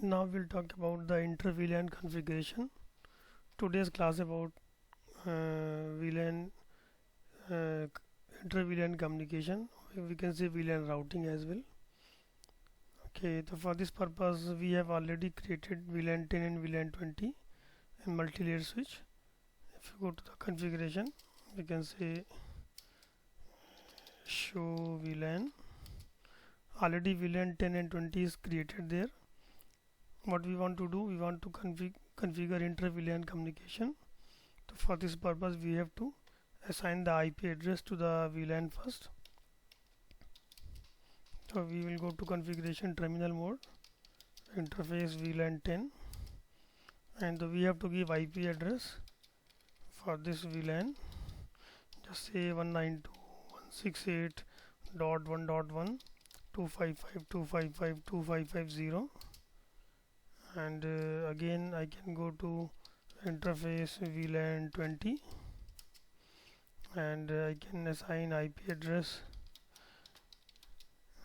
Now we'll talk about the inter-VLAN configuration. Today's class about VLAN inter-VLAN communication. We can say VLAN routing as well. Okay, so for this purpose we have already created VLAN 10 and VLAN 20 and multi-layer switch. If you go to the configuration, we can say show VLAN. Already VLAN 10 and 20 is created there. What we want to do, we want to configure inter-VLAN communication. So for this purpose we have to assign the IP address to the VLAN first. So we will go to configuration terminal mode, interface VLAN 10, and we have to give IP address for this VLAN. Just say 192.168.1.1 and again I can go to interface VLAN 20 and I can assign IP address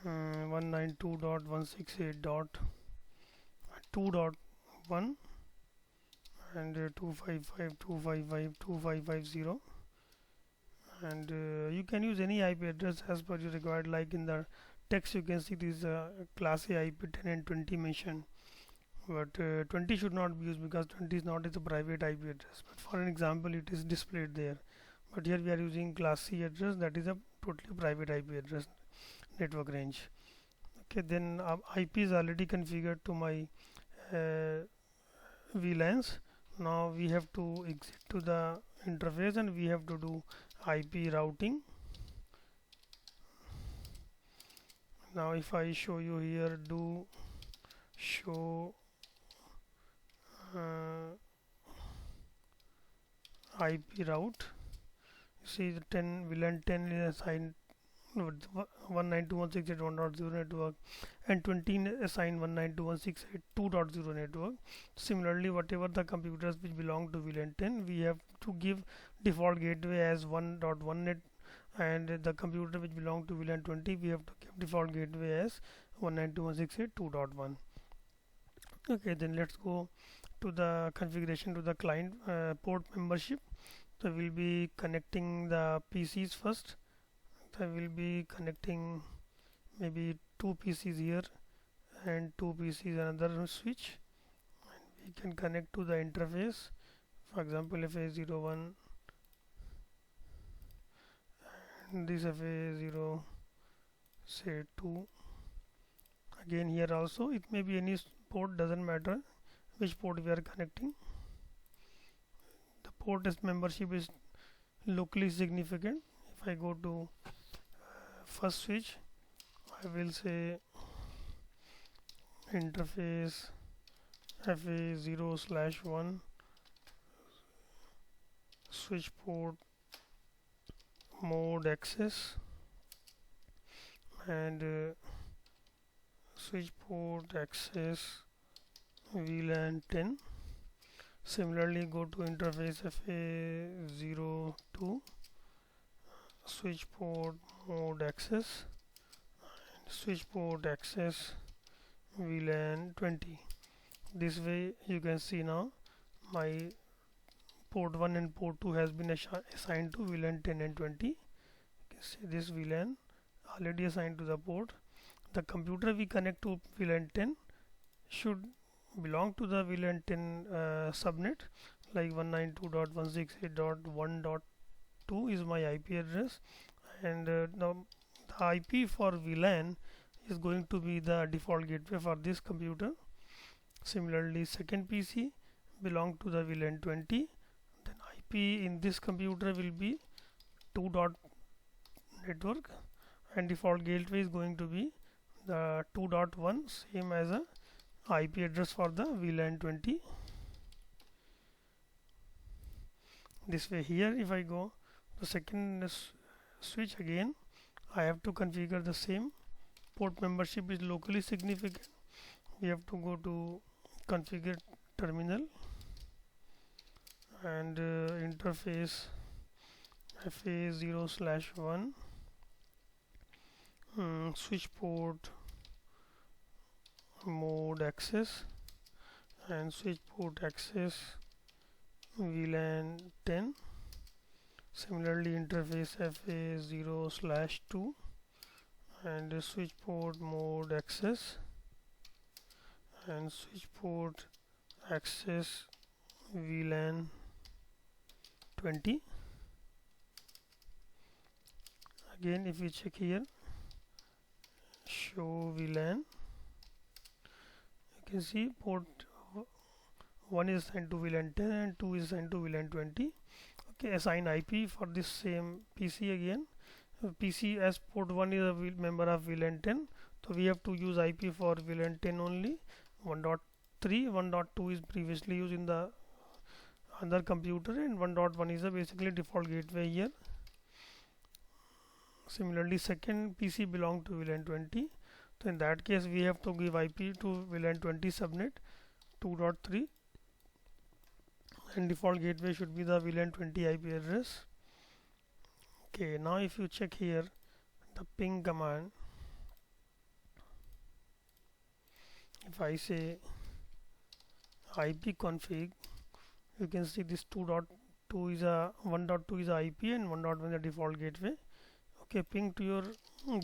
192.168.2.1 and 255.255.255.0 and you can use any IP address as per your required. Like in the text you can see this class A IP 10 and 20 mentioned, but 20 should not be used because 20 is not a private IP address, but for an example it is displayed there. But here we are using class C address, that is a totally private IP address network range. Okay, then IP is already configured to my VLANs. Now we have to exit to the interface and we have to do IP routing. Now if I show you here, do show IP route, you see the 10 VLAN 10 is assigned 192.168.1.0 network and 20 assigned 192.168.2.0 network. Similarly, whatever the computers which belong to VLAN 10, we have to give default gateway as 1.1 net, and the computer which belong to VLAN 20 we have to give default gateway as 192.168.2.1. Okay, then let's go to the configuration to the client port membership. So we'll be connecting the PCs first. I will be connecting maybe two PCs here and two PCs another switch, and we can connect to the interface. For example, FA01 and this FA0 say 2. Again here also it may be any port, doesn't matter which port we are connecting. The port is membership is locally significant. If I go to first switch, I will say interface FA0/1 switch port mode access and switch port access VLAN 10. Similarly, go to interface FA02 switch port mode access and switch port access VLAN 20. This way you can see now my port 1 and port 2 has been assigned to VLAN 10 and 20. You can see this VLAN already assigned to the port. The computer we connect to VLAN 10 should belong to the VLAN 10 subnet, like 192.168.1.2 is my IP address, and now the IP for VLAN is going to be the default gateway for this computer. Similarly, second PC belong to the VLAN 20, then IP in this computer will be 2 dot network and default gateway is going to be the 2.1, same as a IP address for the VLAN 20. This way here if I go the second switch, again I have to configure the same. Port membership is locally significant. We have to go to configure terminal and interface FA0/1 switch port mode access and switch port access VLAN 10. Similarly, interface FA0/2 and switch port mode access and switch port access VLAN 20. Again, if we check here, show VLAN, you can see port 1 is assigned to VLAN 10 and 2 is assigned to VLAN 20. Okay, assign IP for this same PC again. PC as port 1 is a member of VLAN 10, so we have to use IP for VLAN 10 only. 1.3, 1.2 is previously used in the other computer, and 1.1 is a basically default gateway here. Similarly, second PC belong to VLAN 20, so in that case we have to give IP to VLAN 20 subnet 2.3, and default gateway should be the VLAN 20 IP address. Okay, now if you check here the ping command, if I say IP config, you can see this 2.2 is a 1.2 is a IP and 1.1 is a default gateway. Okay, ping to your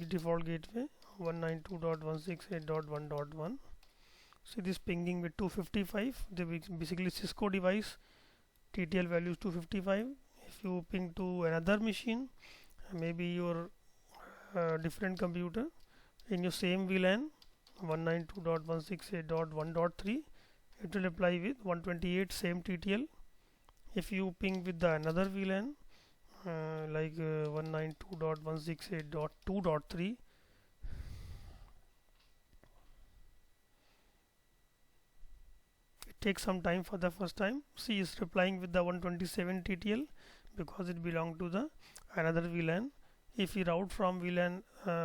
default gateway 192.168.1.1. See this pinging with 255. The basically Cisco device TTL value is 255. If you ping to another machine, maybe your different computer in your same VLAN 192.168.1.3, it will apply with 128 same TTL. If you ping with the another VLAN like 192.168.2.3, it takes some time for the first time. C is replying with the 127 TTL because it belongs to the another VLAN. If we route from VLAN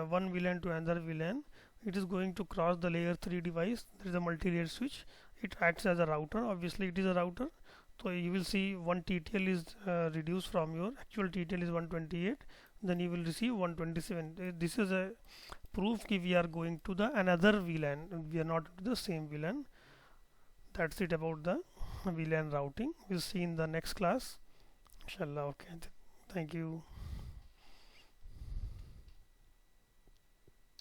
one VLAN to another VLAN, it is going to cross the layer 3 device. There is a multi-layer switch. It acts as a router. Obviously, it is a router. So you will see one TTL is reduced from your actual TTL is 128. Then you will receive 127. This is a proof that we are going to the another VLAN. We are not to the same VLAN. That's it about the VLAN routing. We'll see in the next class. Inshallah. Okay. Thank you.